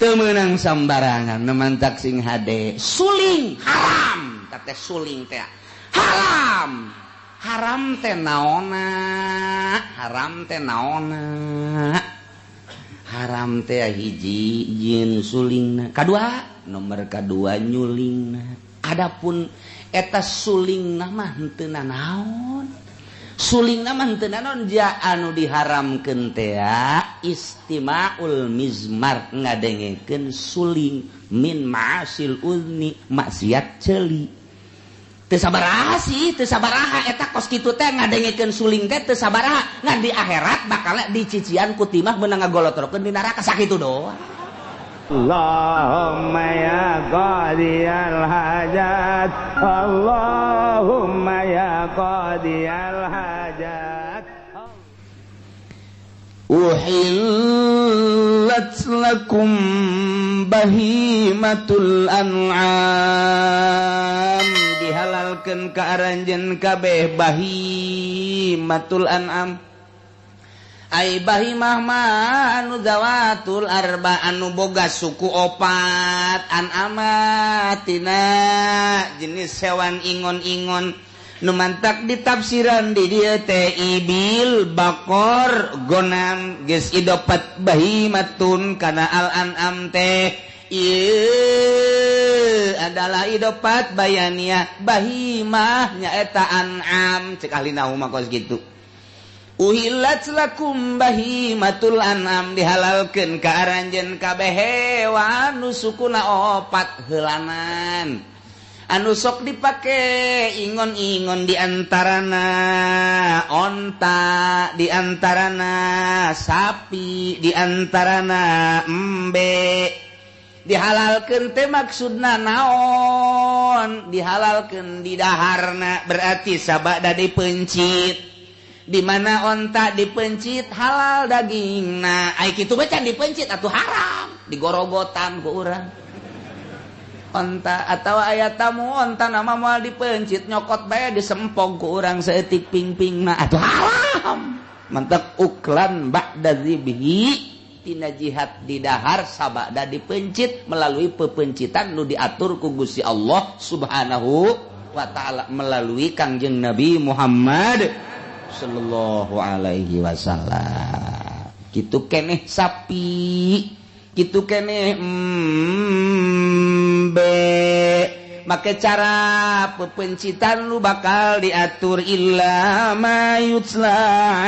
temenang sambarangan nemantak sing hade suling haram teh suling teh haram haram teh naona haram teh naona haram teh hiji jin sulingna kadua nomor kadua nyulingna adapun eta sulingna mah henteu naon sulingna mah henteu naon ja anu diharamkeun teh istima'ul mizmar ngadengekeun suling min ma'asil uzni maksiat ceuli teu sabaraha sih teu sabaraha eta kos kitu teh ngadengekeun suling teh teu sabaraha ngan di akhirat bakal dicician ku timah meunang ngagolotrokeun di neraka sakitu doang. Allahumma ya qadiyal hajat Allahumma ya qadiyal hajat uhillat lakum bahimatul an'am dihalalkeun ka aranjeun kabeh bahimatul an'am ai bahimah mah anu zawatul arba anu boga suku opat an'amatina jenis hewan ingon-ingon nu mantak ditafsiran di dieu teh ibil bakor gonam geus idopat bahimatun kana al an'am teh ieu adalah idopat bayaniyah bahimah nyaeta an'am cek ahli nahwu mah kos kitu uhillat lakum bahimatul an'am dihalalkeun ka aranjeun kabeh hewan nu sukuna opat heulanan anu sok dipake ingon-ingon diantarana onta diantarana sapi diantarana embe dihalalkeun teh maksudna naon dihalalkeun di daharna berarti sabada dipencit di mana onta dipencit halal dagingna ai kitu bae can dipencit atuh haram digorogotan ku urang onta atawa aya tamu onta nama moal dipencit nyokot bae disempog ku urang saeutik ping-pingna atuh haram mantep uklan ba'da zibhi tina jihad di dahar sabada dipencit melalui pepencitan nu diatur ku Gusti Allah Subhanahu wa taala melalui Kangjeng Nabi Muhammad sallallahu alaihi wasallam kitu keneh sapi kitu keneh make cara pepencitan lu bakal diatur illa ma yutla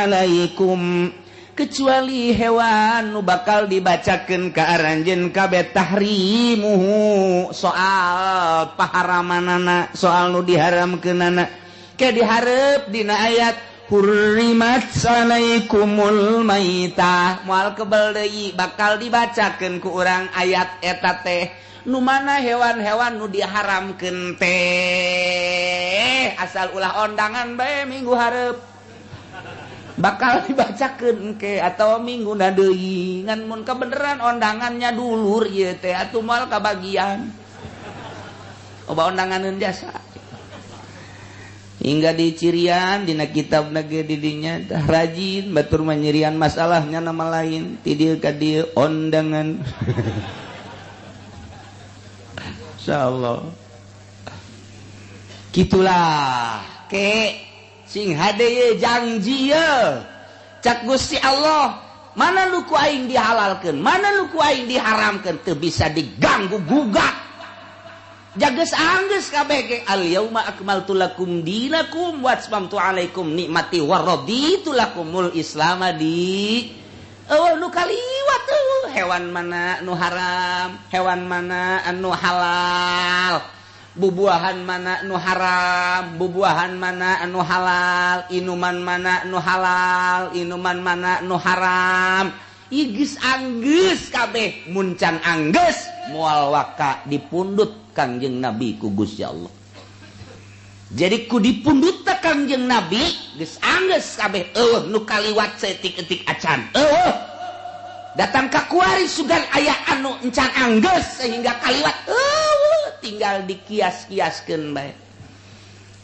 alaikum kecuali hewan nu bakal dibacakeun ka aranjeun kabeh tahrimuhu soal paharamanana soal nu diharamkeunana ke dihareup dina ayat hurrimat alaikumul maitah moal kebal deui bakal dibacakeun ku urang ayat eta teh nu mana hewan-hewan nu diharamkeun teh asal ulah ondangan bae minggu hareup bakal dibacakeun ke atawa mingguna deui ngan mun kabeneran ondangannya dulur ieu teh atuh moal kabagian oba ondanganeun jasa hingga dicirian dina kitab nage didinya rajin batur manyirian masalahnya nama lain ti dieu ka dieu ondangan insyaallah kitulah ke sing hade ye janji ye cak Gusti Allah mana lu ku aing dihalalkeun mana lu ku aing diharamkeun teu bisa diganggu gugat jages anggeus kabeh ge al yauma akmaltu lakum dinakum wa atmamtu alaikum nikmati wa raditu lakumul islam di nu kaliwat hewan mana nu haram hewan mana anu halal bubuahan mana nu haram bubuahan mana anu halal inuman mana nu halal inuman mana nu haram igis anggeus kabeh mun can anggeus moal waka dipundut Kangjeng Nabi ku Gusti Allah. Jadi ku dipundut Kangjeng Nabi geus anggeus kabeh nu kaliwat saeutik-eutik acan. Datang ka kuari sugan aya anu encan anggeus sehingga kaliwat tinggal dikias-kiaskeun bae.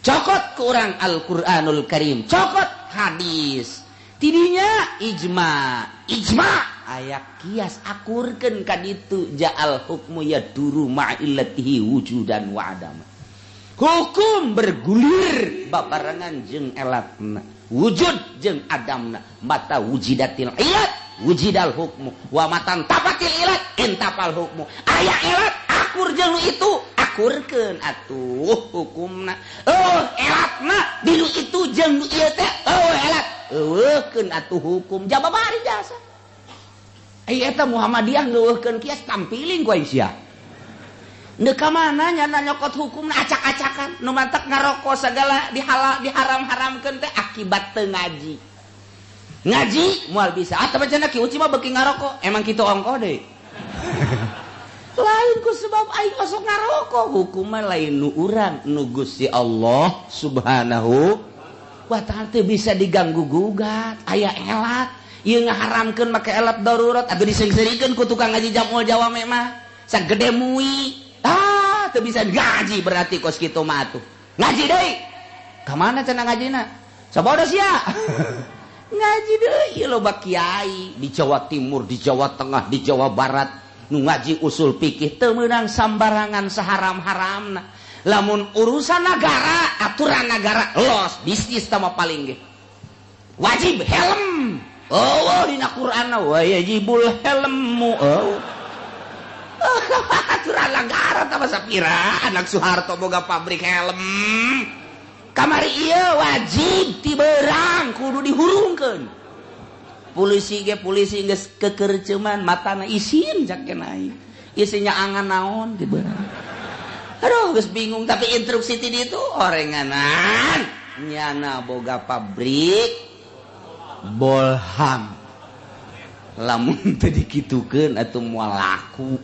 Cokot ku urang Al-Qur'anul Karim, cokot hadis. Tidinya ijma aya kias akurkeun ka ditu ja'al hukmu yaduru ma'illatihi wujudan wa adam. Hukum bergulir babarengan jeung elatna, wujud jeung adamna. Mata wujidatil ilat wujidal hukmu wa matan tapatil ilat intapal hukmu. Aya elat akur jeung itu akurkeun atuh hukumna. Elatna dilu itu jeung ieu teh elat eueuhkeun atuh hukum jababari jasa. Eta Muhammadiyah ngeueuhkeun kias tampiling ku Aisyah. Neuk ka mana nya nyokot hukumna acak-acakan nu mantak ngarokok sagala diharam-haramkeun teh akibat teu ngaji. Ngaji moal bisa atuh bacana ki uci mah beuki ngarokok emang kitu ongkoh deui. Lain ku sebab aing masuk ngarokok hukumna lain nu urang nu Gusti Allah Subhanahu wa ta'ala teu bisa diganggu gugat aya elat ieu ngaharamkeun make elat darurat atuh disengserikeun ku tukang ngaji jamul jawame mah sagede mui teu bisa ngaji berarti kos kitu mah atuh ngaji deui ka mana cenah ngajina sabodos ya ngaji deui ieu loba kiai di Jawa Timur di Jawa Tengah di Jawa Barat nu ngaji usul fikih teu meunang sambarangan saharam-haramna. Lamun urusan negara aturan negara los bisnis sama paling ge wajib helm dina Quran wajibul helmu aturan negara tah sapira anak Soeharto boga pabrik helm kamari ieu wajib ti beurang kudu dihurungkeun polisi geus kekerceman matana isin cak kenai isinya angan naon ti beurang. Aduh, geus bingung tapi instruksi ti ditu orenganan nyana boga pabrik bolham. Lamun teu dikitukeun atuh moal laku.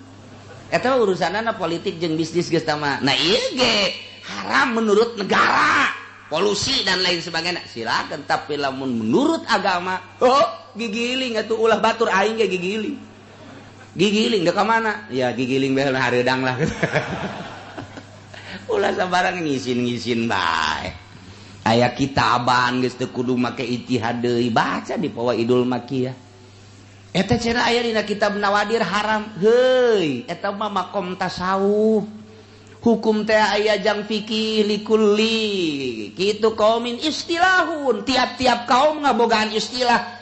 Eta urusanana politik jeung bisnis geus tah mah. Nah ieu ge haram menurut negara, polusi dan lain sebagainya. Silakan tapi lamun menurut agama, gigiling atuh ulah batur aing ge gigiling. Gigiling da ka mana? Ya gigiling bae hareudang lah. Ulah sabarang ngisin-ngisin bae. Aya kitaban geus teu kudu make ijtihad deui baca di Fawaidul Makkiyah. Eta cenah aya dina kitab Nawadir haram. Heuy, eta mah makom tasawuf. Hukum teh aya jang fikih likulli. Kitu qaumin istilahun, tiap-tiap kaum ngabogaan istilah.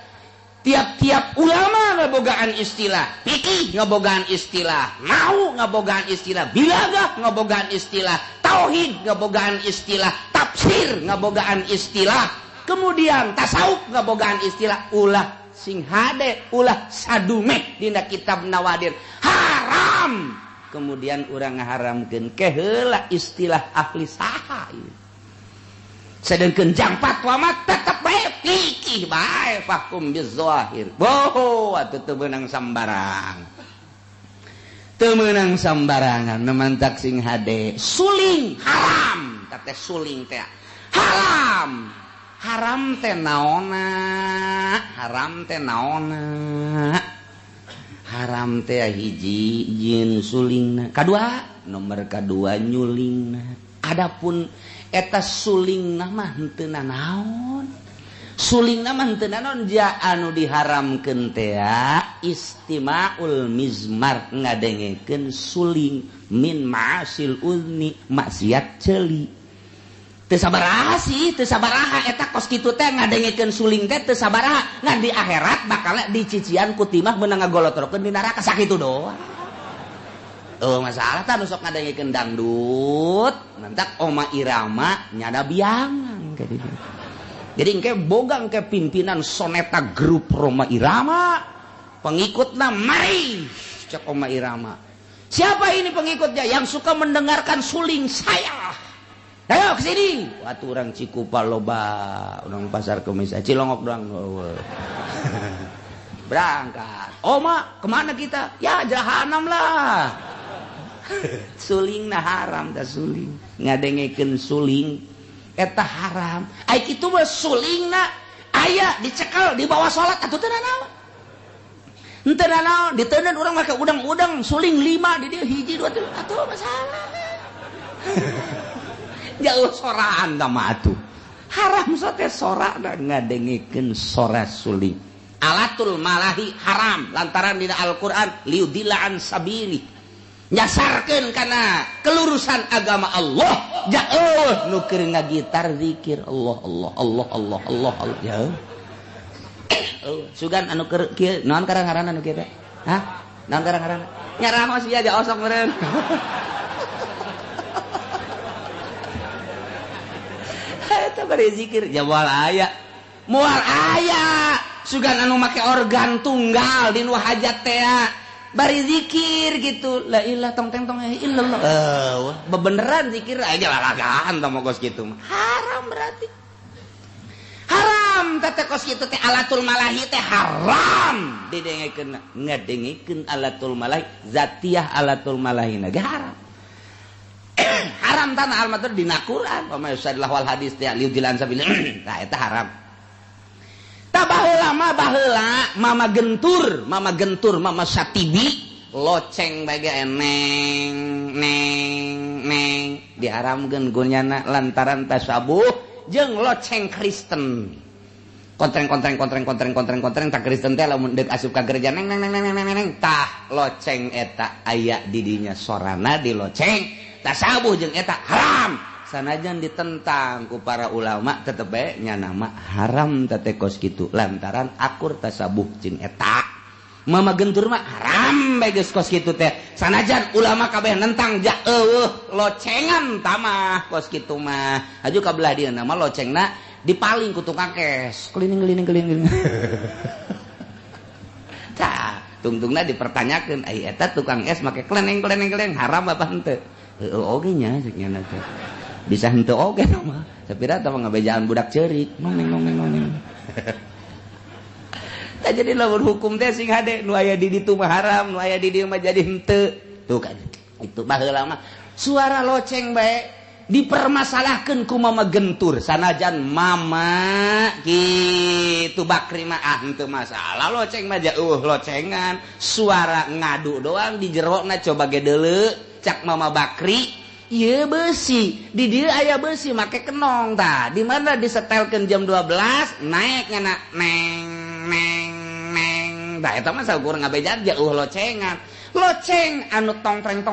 Tiap-tiap ulama ngabogaan istilah, fikih ngabogaan istilah, nahwu ngabogaan istilah, bilagah ngabogaan istilah, tauhid ngabogaan istilah, tafsir ngabogaan istilah, kemudian tasawuf ngabogaan istilah, ulah sing hade ulah sadumeh dina kitab Nawadir haram. Kemudian urang ngaharamkeun keheula istilah ahli saha ieu. Sedangkeun jang fatwa mah tetep bae fikih bae fahkum bizahir. Boh atuh teu meunang sambarang. Teu meunang sambarangan nemantak sing hade suling haram. Teh suling teh haram. Haram teh naonna? Haram teh naonna? Haram teh hiji jin sulingna. Kadua nomor kadua nyulingna. Adapun eta sulingna mah henteu nanaon. Sulingna mah henteu nanaon ja anu diharamkeun teh istima'ul mizmar ngadengekeun suling min ma'asil uzni maksiat ceuli. Teu sabaraha sih, teu sabaraha eta kos kitu teh ngadengekeun suling teh teu sabaraha. Ngan di akhirat bakal dicician ku timah meunang ngagolotrokeun di neraka sakitu doang. Masalah tah nu sok ngadengekeun dangdut mantak Oma Irama nyada biangan kayak gitu. Jadi engke boga engke pimpinan soneta grup Roma Irama pengikutna mari cek Oma Irama. Siapa ini pengikutnya yang suka mendengarkan suling saya? Ayo ke sini. Watu orang Cikupa loba, orang Pasar Kemis, Cilongok doang. Berangkat. Oma, kemana kita? Ya jahanam lah. Suling na haram dah suling. Ngadengekeun suling eta haram. Ai kitu mah sulingna aya dicekel di bawah salat atuh teu nanaon. Henteu nanaon, diteuneun urang make udang-udang suling 5 di dieu hiji 2 3 atuh masalah. Jauh soraan tama atuh. Haram sote sorak dan ngadengekeun sora suling. alatul malahi haram lantaran dina Al-Qur'an liudilla an sabili nyasarkeun kana kelurusan agama Allah jauh nu keur ngagitar zikir Allah Allah Allah Allah Allah Allah ya sugan anu keur kieu naon karang-karang anu kieu teh hah naon karang-karang nyarahos ieu aja osok meureun eta bari zikir ya moal aya sugan anu make organ tunggal di nu hajat teh bari zikir gitu la ilah tong teng tong illallah bebeneran zikir aja lalagaan tong kos kitu haram berarti haram teh kos kitu teh alatul malahi teh haram didengekeun ngadengikeun alatul malahi zatiyah alatul malahi na haram haram tanah almatur dina Quran wa ma yusadillah wal hadis teh liudilan sabilillah nah eta haram tah baheula mama gentur mama satibi loceng bage neng diharamkeun gunyana lantaran tasabuh jeung loceng Kristen kontreng tak Kristen teh lamun deuk asup ka gereja neng tah loceng eta aya di dinya sorana di loceng tasabuh jeung eta haram sanajan ditentang ku para ulama tetep bae nya nama haram teh kos kitu lantaran akur tasabuh jeung eta mama gentur mah haram bae geus kos kitu teh sanajan ulama kabeh nentang ja locengan tamah kos kitu mah aju ka belah dieu nama locengna dipaling ku tukang kes keliling tah tungtungna dipertanyakeun ai eta tukang es make kleneng haram apa henteu oge nya cenah teh bisa henteu oge mah sapira tah ngabejaan budak ceurik nong tah jadi lamun hukum teh sing hade nu aya di ditu mah haram nu aya di dieu mah jadi henteu tuh kan itu baheula mah suara loceng bae dipermasalahkeun ku mama gentur sanajan mama kitu bakri mah henteu masalah loceng mah jauh locengan suara ngadu doang di jerona coba ge deuleu cak mama bakri ieu beusi di dieu aya beusi make kenong tah di mana disetelkeun jam 12 naik ngana neng tah eta mah saukur ngabejaan jauh locengan loceng anu tongtreng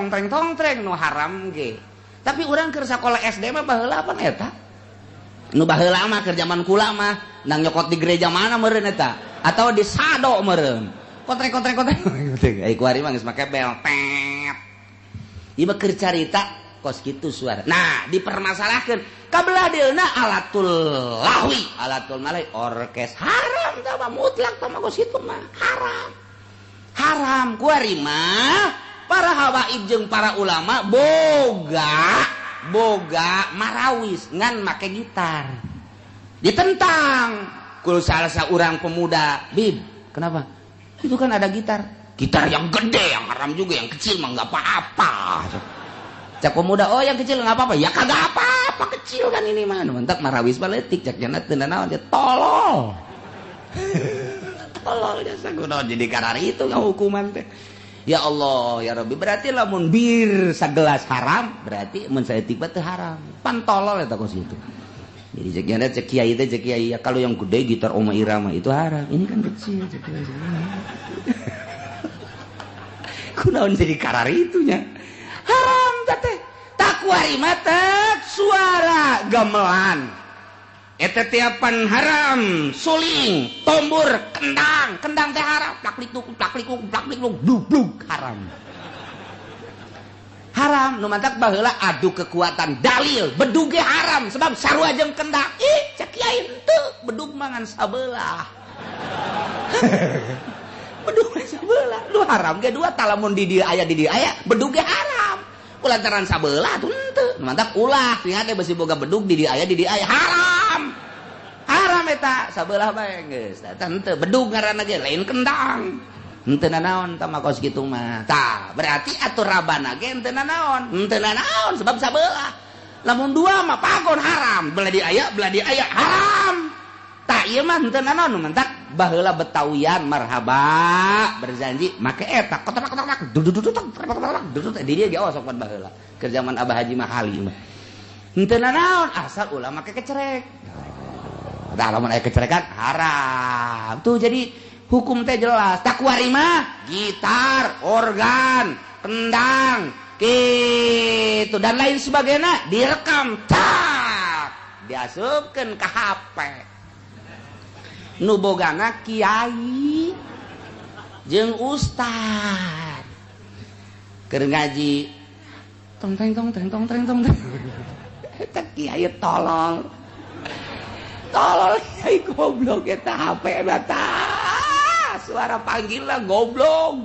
nu haram ge tapi urang keur sakola SD mah baheula apa eta nu baheula mah keur zaman kula mah nang nyokot di gereja mana meureun eta atau di sado meureun kontreng ai kuari mah geus make bel tet ieu mah keur carita kos kitu suara nah dipermasalahkeun kabelah deuna alatul lahwi alatul malai orkes haram tah mutlak tah kos kitu mah haram kuari mah para habaib jeung para ulama boga marawis ngan make gitar ditentang kul salah seorang pemuda bib kenapa itu kan ada gitar yang gede yang haram juga yang kecil mah enggak apa-apa cak pemuda oh yang kecil enggak apa-apa ya kagak apa-apa kecil kan ini mah mentak marawis baletik cak jana teu naon dia tolol ya sakunaon jadi karari itu hukuman teh ya Allah ya Rabbi berarti lamun bir sagelas haram berarti mun saeutik teh haram pan tolol eta kos itu jadi cek jana cek kiai teh cek kiai ya kalau yang gede gitar Oma Irama itu haram ini kan kecil cek kiai kunaon jadi karari itunya haram teh takwari mata suara gamelan eta tiapan haram suling tombur kendang teh haram plak likuk dubluk haram nu mantak baheula adu kekuatan dalil bedug ge haram sebab sarua jeung kendang cek kiai henteu bedug mangan sabelah bedug sabelah lu haram ge dua talamun di dieu aya bedug ge haram kulantaran sabelah tuh henteu mantap ulah ingat teh beusi boga bedug di dieu aya haram eta sabelah bae geus eta henteu bedug ngaranna ge lain kendang henteu nanaon tah makos kitu mah tah berarti atur rabana ge henteu nanaon sebab sabelah lamun dua mah pagon haram belah di aya haram tah ieu mah henteu nanaon mentak baheula betawian marhaba berjanji make eta kotak duduk di dia ge osok pan baheula keur zaman Abah Haji Mahali mah henteu nanaon asal ulah make kecerek tah lamun aya kecerekan haram tuh jadi hukum teh jelas. Tak kuari mah gitar, organ, kendang, gitu dan lain sebagainya direkam, tak diasupkeun ka HP. Nu bogana kiai jeung ustad keur ngaji tong teng tong teng tong teng tong eta kiai tolol kiai goblok eta HP bata suara panggilna goblok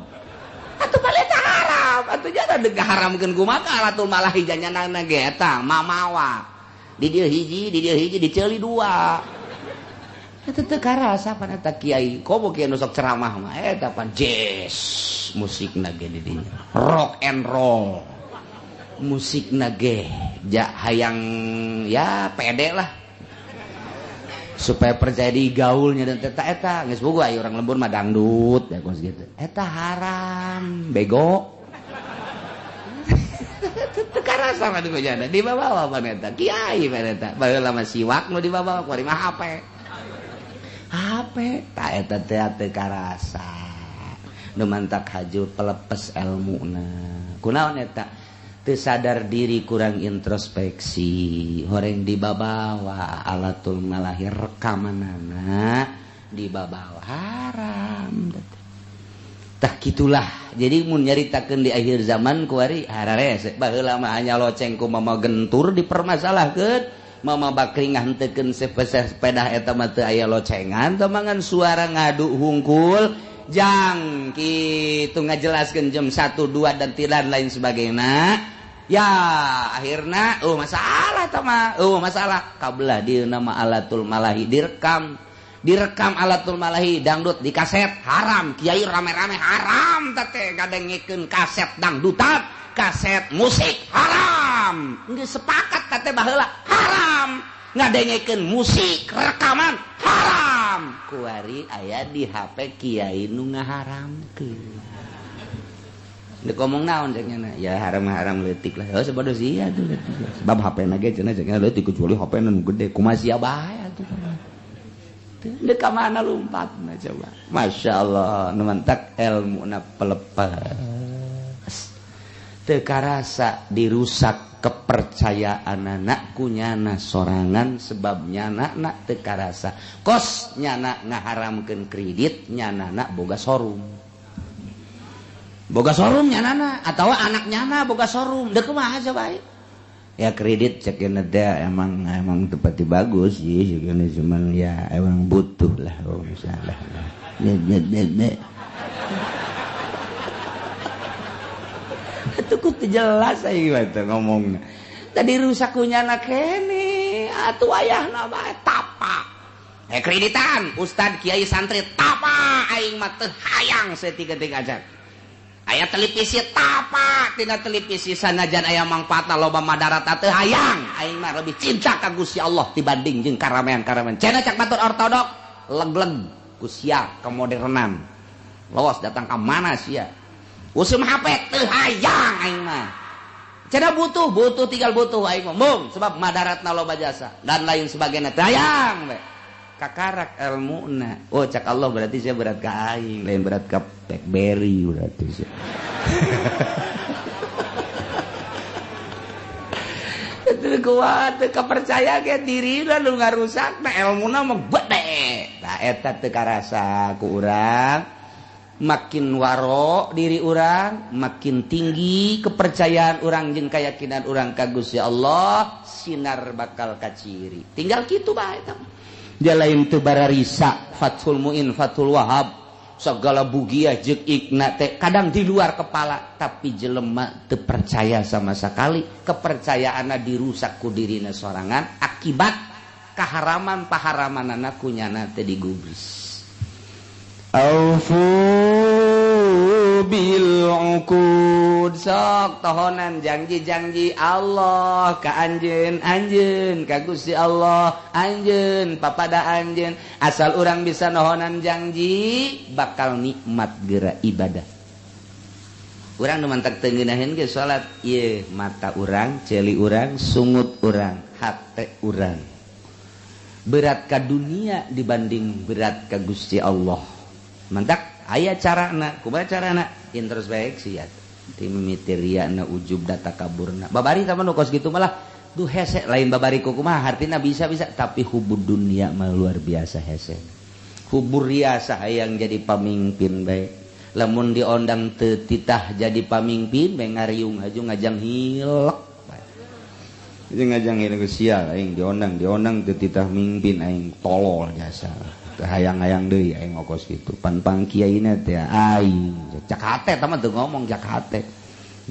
atuh balik eta haram atuh jangan deg haramkeun kumaha alatul malah hijanana ge eta mamawa di dieu hiji diceuli dua eta teu karasa pan eta kiai komo kiai nu sok ceramah mah eta pan jazz musikna ge di dieu rock and roll musikna ge hayang ya pede lah supaya percaya di gaulnya dan eta geus boga aya urang lembur mah dangdut ya kos gitu eta haram bego teu karasa mah teu jana dibawa pan eta kiai pan eta baheula mah siwak nu dibawa kuari mah HP tak eta teu karasa nu mantak hajur pelepes elmuna kunaon eta teu sadar diri kurang introspeksi horeng dibabawa alatul malahir rekamanana dibabawa haram tah kitulah jadi mun nyaritakeun di akhir zaman kuari harare baheula mah hanya loceng ku mama gentur dipermasalahkeun mama bakringah henteukeun sepeda eta mah teu aya locengan tamangan suara ngadu hungkul jang kitu ngajelaskeun jam 1 2 dan tidak lain sebagainya ya akhirna masalah eta mah masalah kabelah dieuna nama alatul malahi direkam alatul malahi dangdut di kaset haram kiai rame-rame haram teh gadengkeun kaset dangdutan kaset musik haram geus sepakat teh baheula haram ngadengekeun musik rekaman haram kuari aya di HP kiai nu ngaharamkeun dek ngomong naon cek nya ya haram leutik lah sabado sia tuh sebab HP na ge cenah cek nya leutik kecuali HP nu gede kumaha sia bae atuh dek ka mana lompatna coba masyaallah nu mantak ilmuna pelepes teu karasa dirusak kepercayaan anak kunyana sorangan sebab nyana teu karasa kos nyana ngaharamkeun kredit nyana boga showroom nyana atau anak nyana boga showroom dek kumaha coba ya kredit cekeun da emang tepati bagus sih cekeun cuman ya emang butuh lah misalnya itu kudu jelas aya ngomongna tadi rusak kunyana kene atuh ayahna mah tapa kreditan ustad kiai santri tapa aing mah teu hayang saeutik-eutik aja aya televisi tapa tina televisi sanajan aya mangpaatna loba madarat teu hayang aing mah lebih cinta ka Gusti Allah dibanding jeung karamean-karamean cenah cak batur ortodok leg-leg ku sia kemodernan lawas datang ka mana sia usum HP teu hayang aing mah cenah butuh tinggal butuh aing mah mung sebab madaratna loba jasa dan lain sebagainya teu hayang we kakarak ilmuna cak Allah berarti saya berat ka aing lain berat ka BlackBerry berarti saya teu kuat teu kapercaya ge diri nu ngarusakna ilmuna mah gede tah eta teu karasa ku urang makin waro diri urang makin tinggi kepercayaan urang jeung keyakinan urang ka Gusti Allah sinar bakal kaciri tinggal kitu bae eta jalain teu bararisa Fathul Muin Fathul Wahab segala bugiah jeung ikna teh kadang di luar kepala tapi jelema teu percaya sama sekali kepercayaanna dirusak ku dirina sorangan akibat kaharaman paharamanana kunyana teh digubris aufu bil uqud sok tohonan janji-janji Allah ka anjeun ka Gusti Allah anjeun papada anjeun asal urang bisa nohonan janji bakal nikmat geura ibadah urang nu mantak teu ngeunaheun ge salat ieu mata urang ceuli urang sungut urang hate urang berat ka dunia dibanding berat ka Gusti Allah mantak aya carana kumaha carana introspeksi ya ti mimiti riana ujub data kaburna babari sama nu kos gitu malah duh hese lain babari kumaha hartina bisa tapi hubud dunia mah luar biasa hese hubur riasa hayang jadi pamimpin bae lamun diondang teu titah jadi pamimpin bae ngariung aju ngajang hilek bae ngajang hilek sia aing diondang teu titah mimpin aing tolol jasa hayang-hayang deui aing ngokos kitu pan pangkiaina teh aing cak hate tah mah teu ngomong cak hate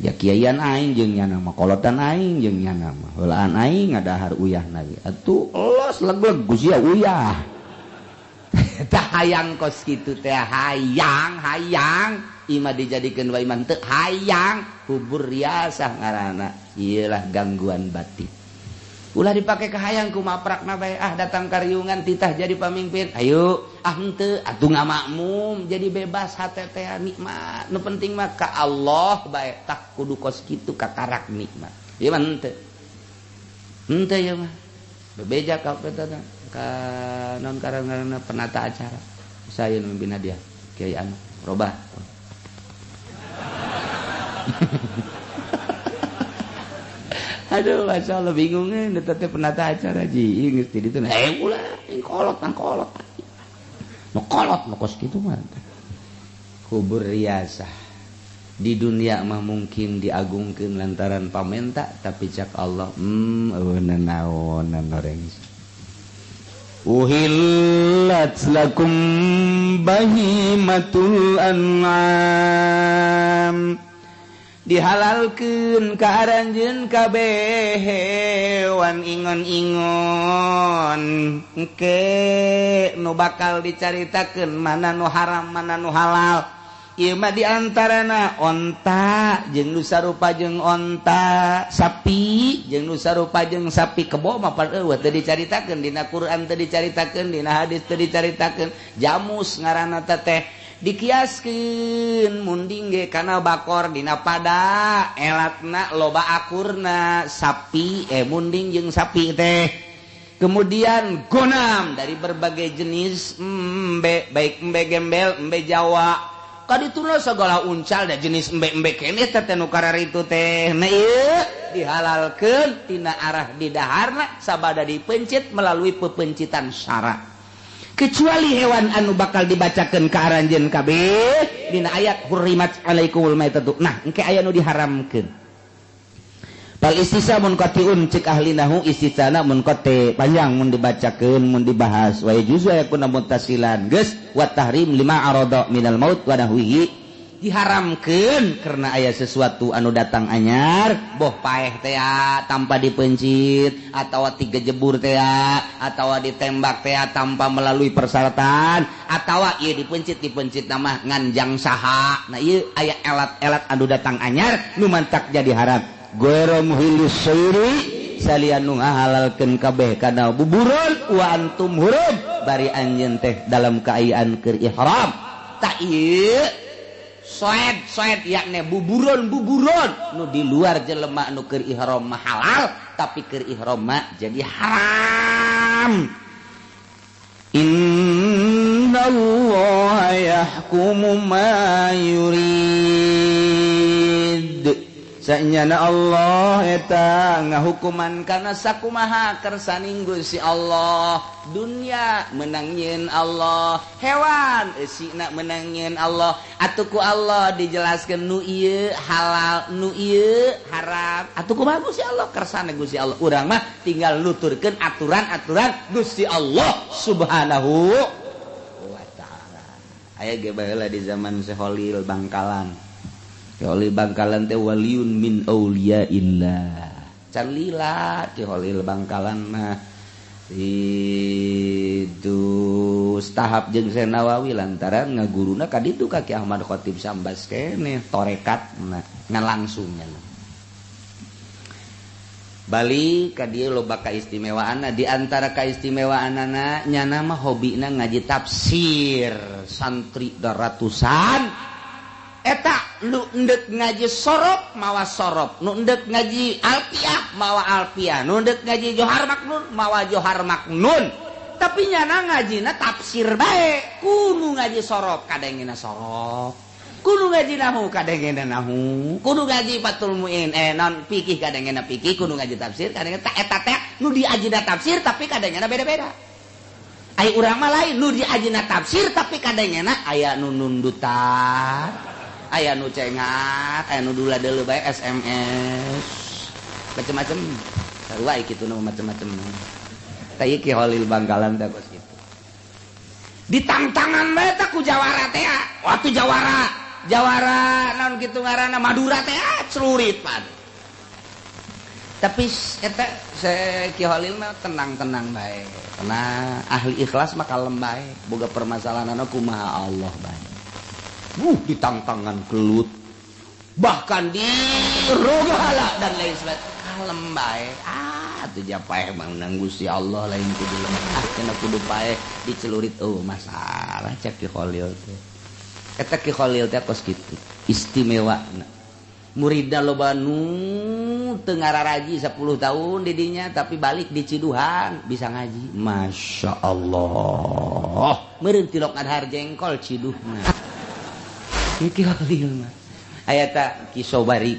ya kiaian aing jeung nyana mah kolotan aing jeung nyana mah heulaan aing ngadahar uyahna ge atuh elos legleg gusia uyah tah hayang kos kitu teh hayang imah dijadikeun wa iman teu hayang hubur riasah ngaranna ieulah gangguan batin ulah dipake ke hayang kumaha prakna bae datang kariungan titah jadi pamimpin ayo henteu atuh ngamakmum jadi bebas hate teh nikmat nu penting mah ka Allah bae tah kudu kos kitu kakarak nikmat ieu mah henteu ya mah bebeja ka petana ka non karang-karangna penata acara saya mimpin hadiah Kiai anu robah aduh masya Allah bingungnya tete penata acara ji ngerti itu ulah kolot no kos gitu mah kubur riasah di dunia mah mungkin diagungkeun lantaran pamenta tapi cak Allah naonan noreng uhillat lakum bahimatul an'am dihalalkeun ka aranjeun kabeh hewan ingon-ingon engke nu bakal dicaritakeun mana nu haram mana nu halal ieu mah diantarana onta jeung nu sarupa jeung onta sapi jeung nu sarupa jeung sapi kebo mah eueuh teu dicaritakeun dina Quran teu dicaritakeun dina hadis teu dicaritakeun jamus ngaranna teh dikiaskeun munding ge kana bakor dina pada elatna loba akurna sapi munding jeung sapi teh kemudian gonam dari berbagai jenis embe baik embe gembel embe Jawa kadituna sagala uncal da jenis embe-embe keneh teh nu kararitu teh na ieu dihalalkeun tina arah di daharna sabada dipencit melalui pepencitan syara kecuali hewan anu bakal dibacakeun ka aranjeun kabeh dina ayat hurrimat alaikumul maitatu nah engke aya nu diharamkeun fal istisa munqatiun cek ahlinahu istisana munqati panjang mun dibacakeun mun dibahas wa juzu yakuna muttasilan geus wa tahrim lima arada minal maut wa nahwihi diharamkeun karena aya sesuatu anu datang anyar boh paeh teh tanpa dipencit atawa tiga jebur teh atawa ditembak teh tanpa melalui persyaratan atawa ieu dipencit nama nganjang saha nah ieu aya elat-elat anu datang anyar nu mantak jadi haram ghairu muhillis syairi salian nu ngahalalkeun kabeh kana buburon wa antum hurum bari anjeun teh dalam kaayaan keur ihram tah ieu soed yakni buburon nu di luar jelema nu keur ihram mah halal tapi keur ihram mah jadi haram innallaha yahkumu ma yurid sanyana Allah eta ngahukuman kana sakumaha kersaning Gusti Allah dunia menangin Allah hewan eusina menangin Allah atuh ku Allah dijelaskeun nu ieu halal nu ieu haram atuh kumaha Gusti Allah kersane Gusti Allah urang mah tinggal nuturkeun aturan-aturan Gusti Allah subhanahu wa taala aya ge baheula di zaman Seholil Bangkalan Holil Bangkalan teh waliun min auliyaillah can lila di Holil Bangkalan mah itu tahap jeung Senawawi lantaran ngaguruna ka ditu ka Ki Ahmad Khatib Sambas keneh torekat ngan langsungnya Bali ka dieu loba kaistimewaanna di antara kaistimewaanna nyana mah hobina ngaji tafsir santri ratusan eta lu endek ngaji sorop mawa sorop nu endek ngaji alfiah mawa alfiah nu endek ngaji johar maknun mawa johar maknun tapi nyana ngajina tafsir bae kudu ngaji sorop kadengina sorop kudu ngaji nahu kadengina nahu kudu ngaji fatul muin non fikih kadengina fikih kudu ngaji tafsir kadengina eta teh nu diajina tafsir tapi kadengina beda-beda ai urang mah lain nu diajina tafsir tapi kadengina aya nu nundutan aya nu cengat aya nu dula-deuleu bae SMS macam-macam sarua kitu nu macam-macam teh Ki Holil Bangkalan teh kos kitu ditangtangan bae teh ku jawara teh waktu jawara naon kitu ngaranna Madura teh celurit pan tapi eta Ki Holil mah tenang-tenang bae karena ahli ikhlas mah kalem bae boga permasalahanna kumaha Allah bae ditangtangan kelut bahkan dirogala dan lain sebagainya kalem bae atuh japaeh mangnang Gusti Allah lain kudu lemah cenah kudu paeh dicelurit masalah cek Ki Holil teh eta Ki Holil teh kos kitu istimewana muridna loba nu teu ngararaji 10 tahun di dinya tapi balik di Ciduhan bisa ngaji Masya Allah meureun tilok ngadahar jengkol Ciduhna Ki Holil mah aya ta Ki Sobari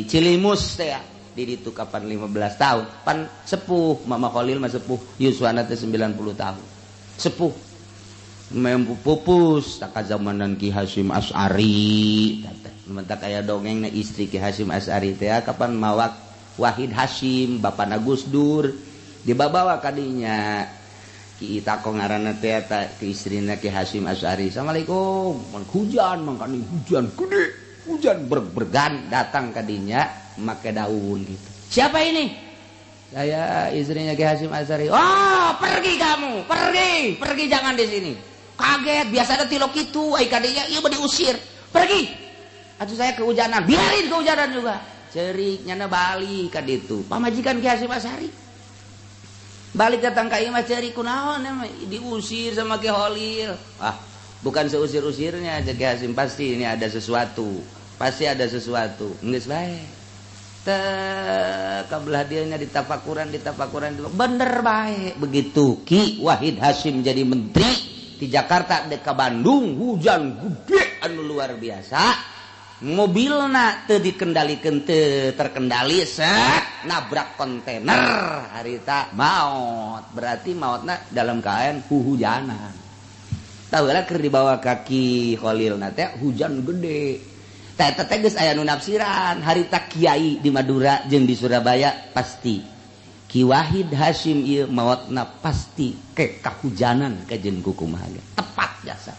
Cilimus teh di ditu kapan 15 tahun pan sepuh Mama Holil mah sepuh yuswana teh 90 tahun sepuh mempu pupus tak zamanan Ki Hasyim Asy'ari mentak aya dongengna istri Ki Hasyim Asy'ari teh kapan mawak Wahid Hasyim bapana Gus Dur dibawa ka dinya Ki Itako ngaranna teh eta ke istrina Ki Hasyim Asy'ari Assalamualaikum hujan mangkani hujan gede hujan bergan datang ka dinya make daun gitu. Siapa ini? Saya istrinya Ki Hasyim Asy'ari. Oh, pergi kamu, pergi jangan di sini. Kaget, biasa ada tilok itu, ai kadinya ieu diusir. Pergi. Atuh saya kehujanan, biarin kehujanan juga. Ceurik nyana balik ka ditu. Pamajikan Ki Hasyim Asy'ari. Balik datang ka ieu mah ceurik kunaon diusir sama Ki Holil. Ah, bukan seusir-usirnya Ki Hasyim pasti ini ada sesuatu. Pasti ada sesuatu. Geus bae. Kabelah dianya ditafakuran bener baik begitu Ki Wahid Hasyim jadi menteri di Jakarta dek ka Bandung hujan gede anu luar biasa mobilna teu dikendalikeun teu terkendali set nabrak kontainer harita maot berarti maotna dalam keadaan hujanan tahu lah keur dibawa kaki Holil teh hujan gede eta teh geus aya nu nafsiran harita kiai di Madura jeung di Surabaya pasti Ki Wahid Hasyim ieu maotna pasti ke kahujanan kajeun kumaha tepat jasa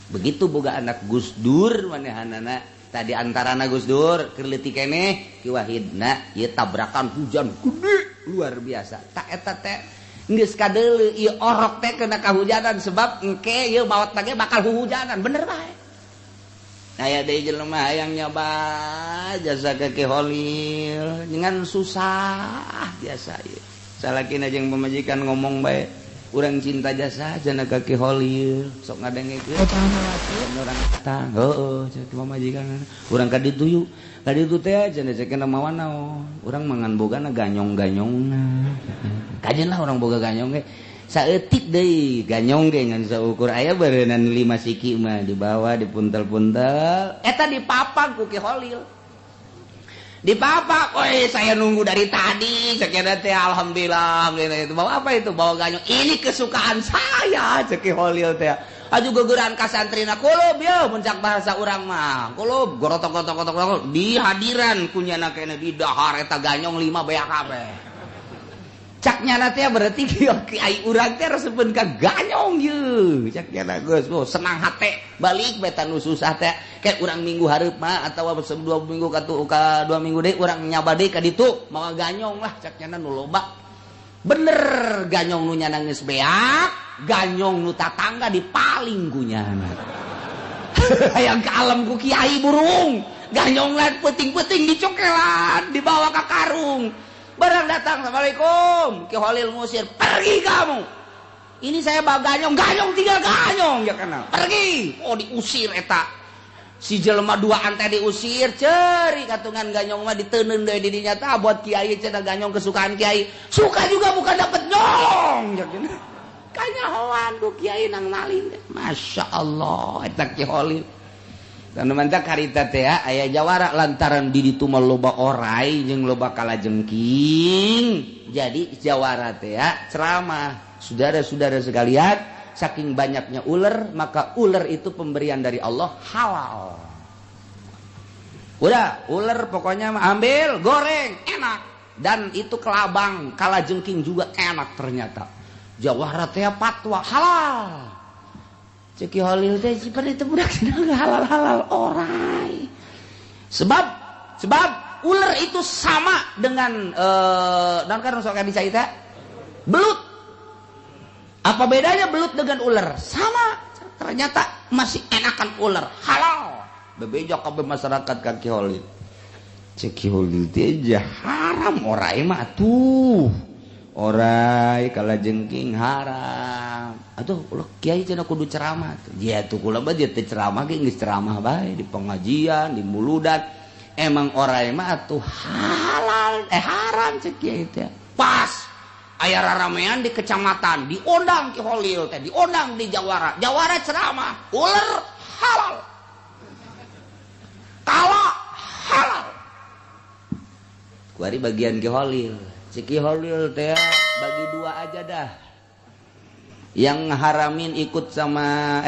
begitu boga anak Gus Dur manehanana tadi antarana Gus Dur keur leutik keneh Ki Wahidna ieu tabrakan hujan gede luar biasa tak eta teh geus kadeuleu ieu orok teh kena kahujanan sebab engke ieu maot teh bakal hujanan bener bae aya deui jelema hayang nyoba jasa ke Ki Holil dengan susah biasa ieu salakina jeung pamajikan ngomong bae urang cinta jasa cenah ka Ki Holil sok ngadengekeun urang tang heueuh cek pamajikan urang ka ditu yuk ka ditu teh cenah ceuk mawan naon urang mangan bogana ganyong-ganyongna kajeun lah urang boga ganyong ge saeutik deui ganyong ge ngan saukur aya beureunan 5 siki mah dibawa dipuntel-puntel eta dipapag ku Ki Holil dipapak saya nunggu dari tadi cek teh alhamdulillah itu bawa apa itu bawa ganyong ini kesukaan saya cek Ki Holil teh aju gegeran ka santrina kulub ya muncak bahasa urang mah kulub gorotok-gorotok di hadiran kunyana kene di dahar eta ganyong 5 beak kabeh cak nyana teh berarti kiai urang teh resepkeun ka ganyong ye cak nyana geus senang hate balik beta nu susah teh kayak urang minggu hareup mah atawa 2 minggu ka 2 minggu deui urang nyaba deui ka ditu mawa ganyong lah cak nyana nu loba bener ganyong nu nyana geus beak ganyong nu tatangga dipaling ku nyana hayang kalem ku kiai burung ganyong lain peuting-peuting dicokelan dibawa ka karung barang datang Assalamualaikum Ki Holil ngusir pergi kamu ini saya bawa ganyong tinggal ganyong ya kenal pergi diusir eta si jelema duaan teh diusir ceri katungan ganyong mah diteuneun deui di dinya teh buat kiai cenah ganyong kesukaan kiai suka juga bukan dapat nyolong ya kenal kanyahoan ku kiai nang maling. Masya Allah eta Ki Holil. Dan mantak harita teh aya jawara lantaran di ditu mah loba orai jeung loba kalajengking. Jadi jawara teh ceramah. Saudara-saudara sekalian, saking banyaknya ular, maka ular itu pemberian dari Allah halal. Udah, ular pokoknya ambil, goreng, enak. Dan itu kelabang, kalajengking juga enak ternyata. Jawara teh patwa halal. Cek Ki Holil teh seperti itu budak cenah halal-halal orai. Sebab ular itu sama dengan dan kan sok dicaita belut. Apa bedanya belut dengan ular? Sama. Ternyata masih enakan ular, halal. Bebejok kabeh masyarakat ka Ki Holil. Cek Ki Holil teh haram orai mah tuh. Orai kalajengking haram. Atuh ulah kiai cenah kudu ceramah. Ya tuh kula mah dia teh ceramah ge geus ceramah bae di pengajian, di muludan. Emang orai mah atuh halal haram cek kiai teh. Pas aya raramean di kecamatan, diundang Ki Holil teh, diundang di Jawara. Jawara ceramah, ular halal. Kala halal. Kuari bagian Ki Holil. Ki Holil teh bagi dua aja dah. Yang haramin ikut sama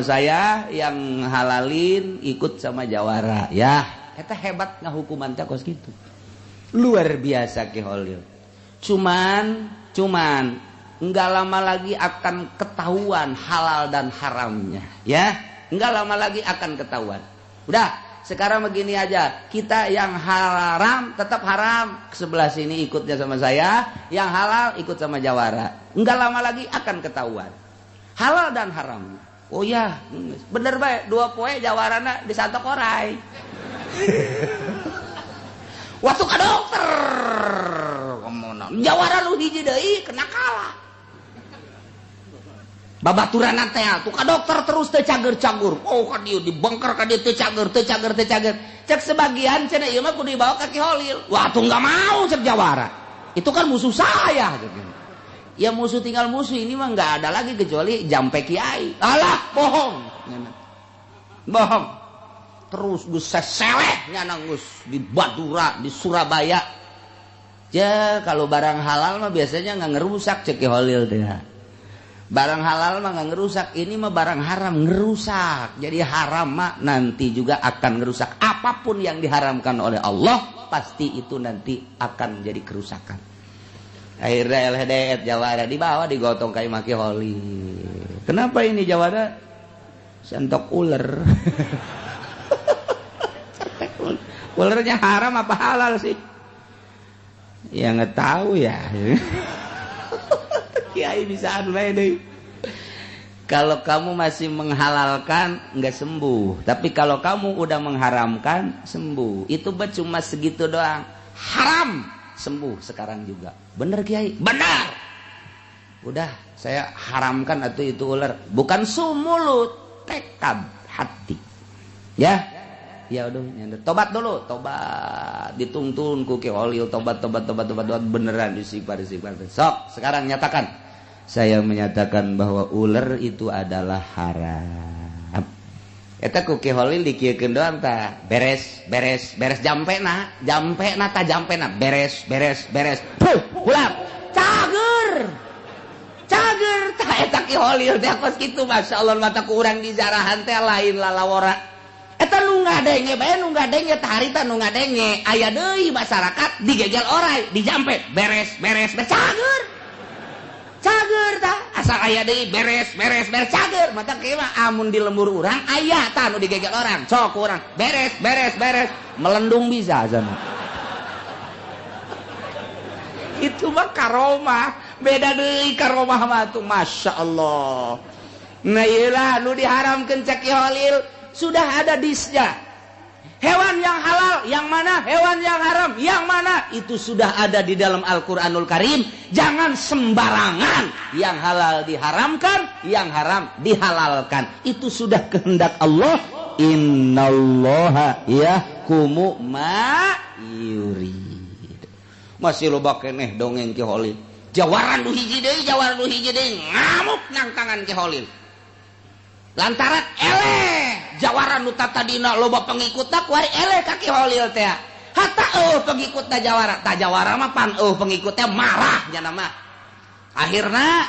saya, yang halalin ikut sama Jawara. Ya, eta hebat ngahukuman teh kos kitu. Luar biasa Ki Holil. Cuman enggak lama lagi akan ketahuan halal dan haramnya, ya. Enggak lama lagi akan ketahuan. Udah, sekarang begini aja, kita yang haram tetap haram, sebelah sini ikutnya sama saya, yang halal ikut sama Jawara. Enggak lama lagi akan ketahuan halal dan haram. Oh ya, bener baik, 2 poe Jawarana disantok orai. Waktu ke dokter, Jawara lu hiji deui kena kalah. Babaturan teh tuh ka dokter terus teu cager-cager. Oh ka dieu dibengker ka dieu teu cager. Cek sebagian cenah ieu mah kudu dibawa ka Ki Holil. Wah tuh enggak mau cek Jawara. Itu kan musuh saya gitu. Ya musuh tinggal musuh, ini mah enggak ada lagi kecuali jampe kiai. Alah, bohong. Bohong. Terus geus seseleh nyana geus di Badura, di Surabaya. Ya kalau barang halal mah biasanya enggak ngerusak cek Ki Holil teh. Barang halal mah nggak ngerusak, ini mah barang haram ngerusak. Jadi haram mah nanti juga akan ngerusak. Apapun yang diharamkan oleh Allah pasti itu nanti akan jadi kerusakan. Akhirnya LHDF Jawara dibawa digotong kayak Ki Holil. Kenapa ini Jawara? Sentok ular. Ularnya haram apa halal sih? Ya nggak tahu ya. Kiai bisa deh. Kalau kamu masih menghalalkan nggak sembuh, tapi kalau kamu udah mengharamkan sembuh. Itu cuma segitu doang. Haram sembuh sekarang juga. Bener Kiai? Benar. Udah saya haramkan atau itu ular. Bukan mulut, tekad hati. Ya udah tobat dulu, tobat dituntun ku Ki Holil, tobat beneran istighfar. Sok sekarang nyatakan. Saya menyatakan bahwa ular itu adalah haram. Eta ku Ki Holil dikiekeun doang tah. Beres jampena beres. Puh, ulah. Cager tah eta Ki Holil teh kos kitu masyaallah mata ku urang di jarahan teh lain lalawara. Eta nu ngadenge bae nu ngadenge tah harita nu ngadenge aya deui masyarakat digegel orai, dijampe beres cager tah asal aya deui beres cager mata kieu mah amun di lembur urang aya tah nu digegel orang sok urang beres melendung bisa sana. Itu mah karomah, beda deui karomah mah tuh masyaallah. Nah ieu lah nu diharamkeun cek Ki Holil sudah ada disnya. Hewan yang halal yang mana, hewan yang haram yang mana, itu sudah ada di dalam Al-Qur'anul Karim. Jangan sembarangan, yang halal diharamkan, yang haram dihalalkan. Itu sudah kehendak Allah. Innallaha yahkumu ma yurid. Masih loba keneh dongeng Ki Holil. Jawaran nu hiji deui ngamuk nang tangan Ki Holil. Lantaran eleh jawaran nu tadina loba pengikutna ku ari eleh ka Ki Holil teh. Hatta pengikutna jawara, ta jawara mah pan pengikutnya marah nya nama. Akhirna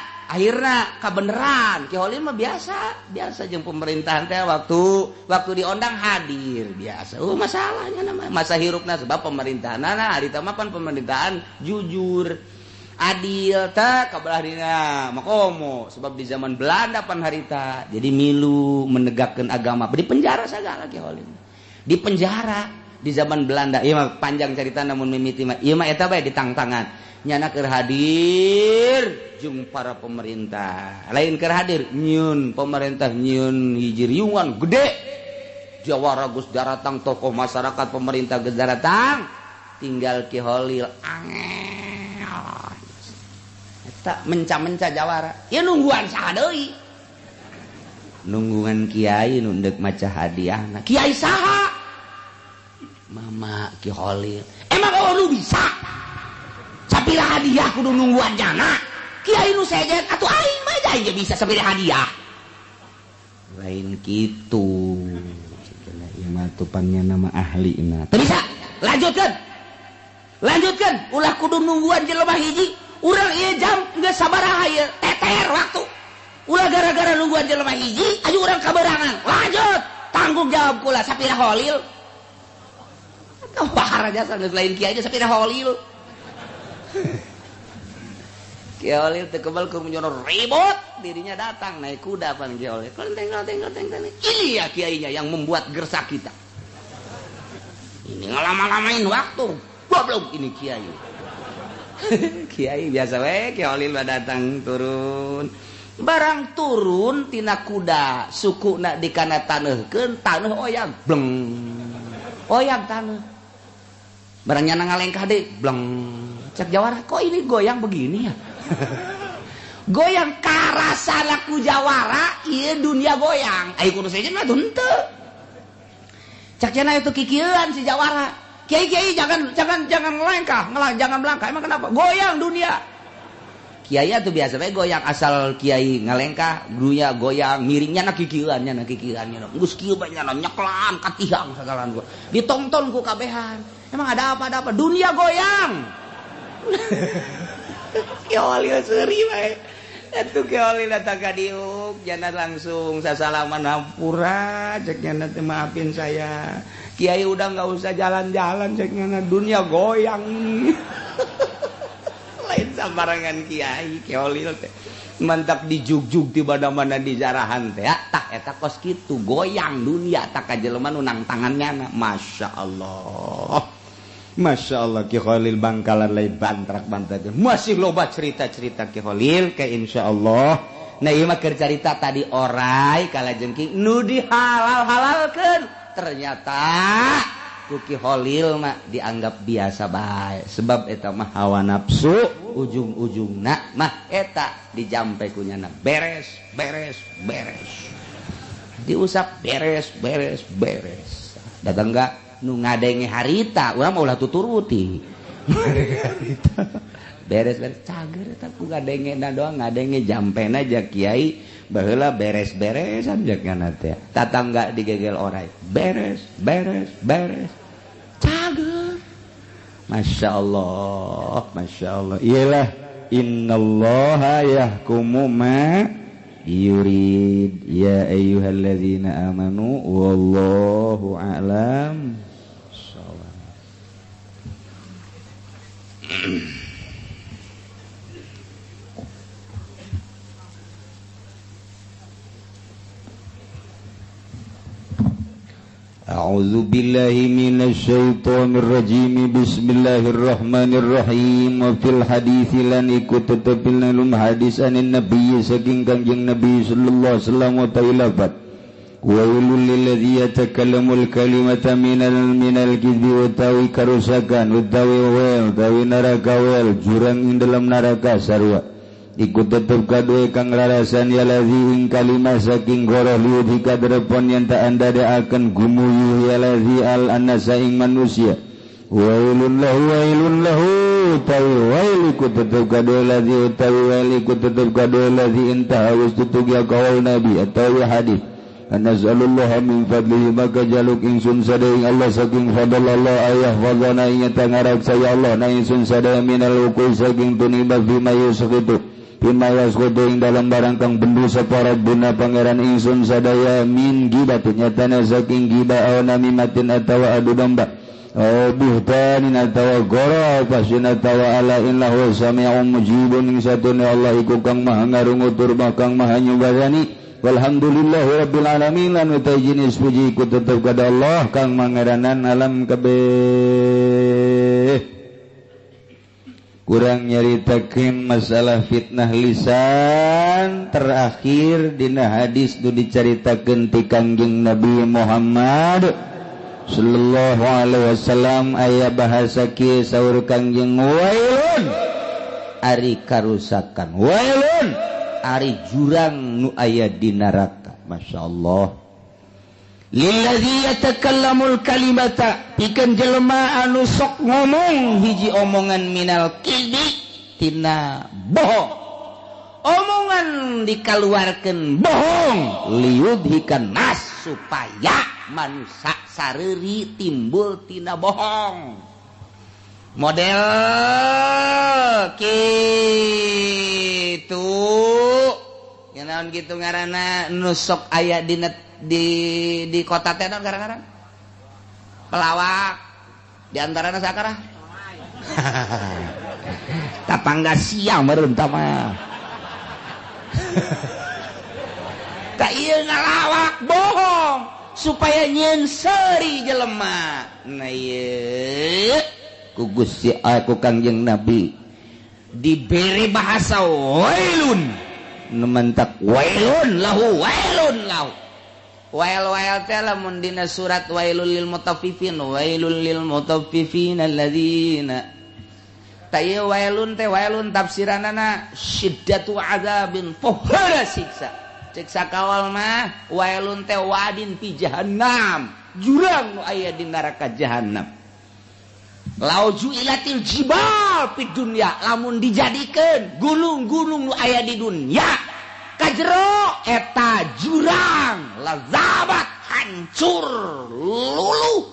kabeneran Ki Holil mah biasa jeung pemerintahan teh waktu diondang hadir biasa. Masalahnya nama masa hirupna sebab pemerintahanna harita mah pan pemerintahan jujur. Adil tak kabelah dina makomo sebab di zaman Belanda pan harita jadi milu menegakkan agama di penjara sagala Ki Holil di penjara di zaman Belanda ieu mah panjang cerita namun mimiti mah ieu mah eta bae ditangtangan nyana keur hadir jeung para pemerintah lain keur hadir nyieun pemerintah nyieun hiji riungan gede jawara geus daratang tokoh masyarakat pemerintah geus daratang tinggal Ki Holil angel tak menca-menca jawara ya nungguan saha deui nungguan kiai nu deuk maca hadiahna kiai saha mama Ki Holil emang lu bisa sapira hadiah kudu nungguan jana kiai nu sejen atuh aing mah aja bisa sapira hadiah lain kitu cenah ieu mah tupangnya nama ahlina teu bisa lanjutkeun ulah kudu nungguan jelema hiji urang ieu jam geus sabaraha ieu teter waktu ulah gara-gara nungguan jelema hiji aju urang kaberangan lanjut tanggung jawab kula sapira Holil bahar aja sanes lain kiai aja sapira Holil Ki Holil teu kebal keur menyono ribut dirinya datang naik kuda pan Ki Holil teng ini ya kiainya yang membuat gersak kita ini ngalama-lamain waktu goblok ini kiai kiai biasa we Ki Holil datang turun barang turun tina kuda sukuna dikana taneuhkeun taneuh oyang bleng oyang taneuh barang nyana ngalengkah deui bleng cek jawara kok ini goyang begini ya goyang karasana ku jawara ieu dunia goyang ai kudu sejen mah henteu cek cenah itu kikieuan si jawara kiai jangan ngelengkah, jangan melangkah. Emang kenapa? Goyang dunia. Kiai itu biasa bae goyang asal kiai ngelengkah, dunia goyang, miringnya na kikieuan. Geus kieu bae nya nyeklan katihang sagalan gua. Ditonton ku kabehan. Emang ada apa? Dunia goyang. Ki Holil seuri bae. Atuh Ki Holil datang ka diuk, jana langsung sasalaman hampura, cek nya teh maafin saya. Kiai udah nggak usah jalan-jalan ceknya dunia goyang ini lain sambarangan Kiai Ki Holil teh mantap dijugjug di mana-mana di jarahan teh tak eta kos kitu goyang dunia tak kajelema nu nang tangannya Masya Allah Ki Holil Bangkalan lain bantrak masih loba cerita-cerita Ki Holil ke insya Allah nah ieu mah keur carita tadi orai kalajengking nu dihalal-halalkeun ternyata Ki Holil mah dianggap biasa bae sebab eta mah hawa nafsu ujung-ujungna mah eta dijampe ku nyana beres diusap beres datang enggak nu ngadenge harita urang mah ulah tuturuti beres cager eta ku ngadengena doang ngadenge jampena aja kiai baheula beres-beresan jekna teh tatangga digegel orai beres cager Masya Allah iyalah innallaha yahkumu ma yurid ya ayyuhalladzina amanu wallahu a'lam A'udzu billahi minasy syaithanir rajim. Bismillahirrahmanirrahim. Wa fil hadits lan ikut tetepilna lum hadis anin nabiy saking Kangjeng Nabi sallallahu alaihi wasallam wa ta'ala wa ulul lilladzi yatakallamul kalimata minal kidbi wa tawi karusakan wa tawi neraka wal jurang ing dalam neraka sarwa ikut tetep kadue kang rarasan ya ladzi ing kalimah saking goroh liudi kaderepon yang tak anda daakan gumuyu ya ladzi al anasa ing manusia wailun lahu tawi wailiku tetep kadue ladzi utawi wailiku tetep kadue ladzi intah wis tutug ya kaul nabi atawi hadis Nasallallahu min fadlihi maka jaluk ingsun sadaya Allah saking fadl Allah ayah fadlana ingata ngaraksa ya Allah na ingsun sadaya minal ukul saking tuniba bima yusqitu bima yusqitu ing dalam barang kang bendu saparat guna pangeran ingsun sadaya min gibatin nyatana saking giba aw namimatin atawa adu domba aw buhtanin atawa goro pasin atawa ala innahu sami'un mujibun ing satune Allah iku kang maha ngarungu tur kang maha nyubarani walhamdulillahi rabbil alamin lan utai jenis puji ku tetep kada Allah kang mangeranan alam kabeh. Kurang nyaritakeun masalah fitnah lisan terakhir dina hadis nu dicaritakeun ti Kangjeng Nabi Muhammad sallallahu alaihi wasallam aya bahasa kieu saur Kangjeng wailun ari karusakan wailun ari jurang nu aya di neraka. Masyaallah lilladzi yatakallamul kalimata pikeun jelema anu sok ngomong hiji omongan minal kidbi tina bohong omongan dikaluarkeun bohong liudhikan nas supaya manusia sareuri timbul tina bohong model kitu yang naon gitu ngaranna nusok aya di kota teh naon garang-garang pelawak di antarana sakara tapangga siang meureun tah mah tak ieu ngalawak bohong supaya nyeun seuri jelema nah ieu ku Gusti aku Kangjeng Nabi diberi bahasa wailun nementak wailun lahu wail teh lamun dina surat wailul lil mutaffifin alladzina ta'ieu wailun teh wailun tafsiranana syiddatu adzabin pohara siksa kawal mah wailun teh wadin fi jahannam jurang nu aya di neraka jahannam lauju ilatil jibal fi dunya lamun dijadikeun gunung-gunung nu aya di dunya kajero eta jurang lazabat hancur luluh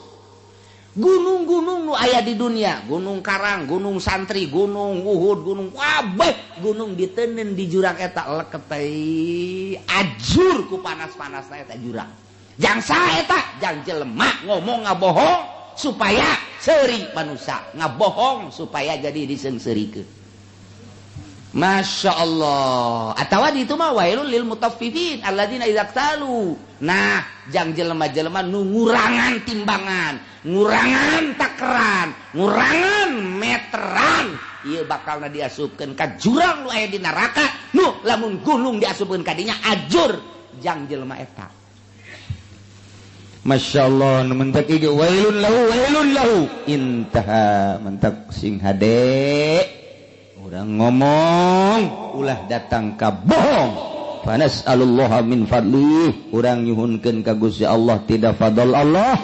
gunung-gunung nu aya di dunya gunung Karang gunung Santri gunung Uhud gunung kabeh gunung diteuneun di jurang eta leket teh ajur ku panas-panasna eta jurang jang saha eta jang jelema ngomong ngabohong supaya seuri manusia ngabohong supaya jadi disengsirikeun. Masya Allah. Atawa di itu mah wailul lil mutaffifin alladzina idza qtalu. Nah, jang jelema-jelema nu ngurangan timbangan, ngurangan takeran, ngurangan meteran. Ieu bakalna diasupkeun ka jurang nu aya di neraka. Nu lamun gunung diasupkeun ka dinya ajur jang jelema eta. Masya Allah mentak ieu wailun lahu intaha mentak sing hade urang ngomong ulah datang ka bohong fanas'alullaha min fadlih urang nyuhunkeun ka Gusti Allah tidak fadl Allah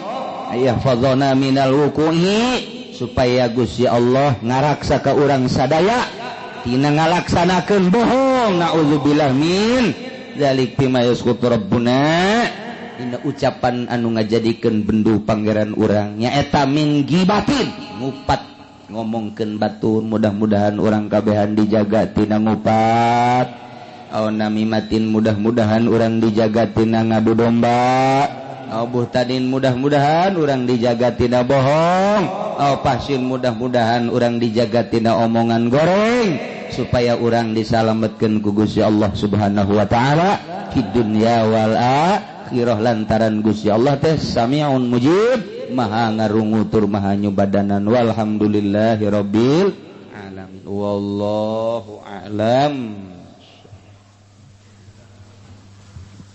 aya fadhona minal wuquhi supaya Gusti Allah ngaraksa ka urang sadaya tina ngalaksanakeun bohong naudzubillah min zalik bima yasqutu rabbuna dina ucapan anu ngajadikeun bendu pangeran urang nyaeta min gibatin ngupat ngomongkeun batur mudah-mudahan urang kabehan dijaga tina ngupat aw namimatin mudah-mudahan urang dijaga tina ngadu domba aw buhtadin mudah-mudahan urang dijaga tina bohong aw pasin mudah-mudahan urang dijaga tina omongan goreng supaya urang disalametkeun ku Gusti Allah Subhanahu wa taala fid dunya wal akhirah lantaran Gusti Allah teh sami'un mujib maha ngarungu tur maha nyubadanan walhamdulillahi rabbil alamin wallahu a'lam.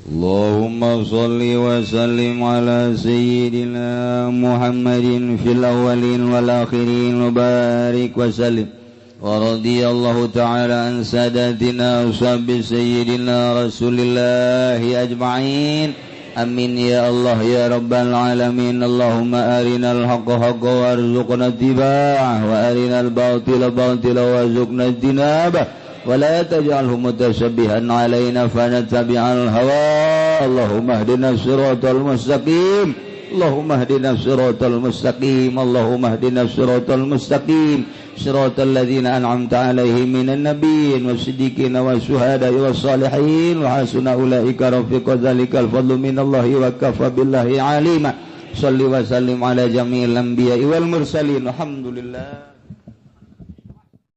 Allahumma shalli wa sallim ala sayyidina Muhammadin fil awwalin wal akhirin wa barik wa sallim wa radiyallahu ta'ala an sadatina ushabi sayyidina rasulillahi ajma'in amin ya Allah ya rabbal alamin. Allahumma arinal haqqa haqqa warzuqna ittiba'ah wa arinal batila batila warzuqna ijtinabah wa la taj'alhu mutashabbihan 'alaina fanattabi'al hawa. Allahumma ihdinas siratal mustaqim. Allahumma ihdinas siratal mustaqim. Allahumma ihdinas siratal mustaqim. Siratal ladzina an'amta 'alaihim minan nabiyyin was-siddiqin was-syuhada'i was-shalihin wa hasuna ulaika rafiqa. Dzalikal fadlu minallahi wa kafa billahi 'alima. Shalli wa sallim 'ala jami'il anbiya'i wal mursalin. Alhamdulillah.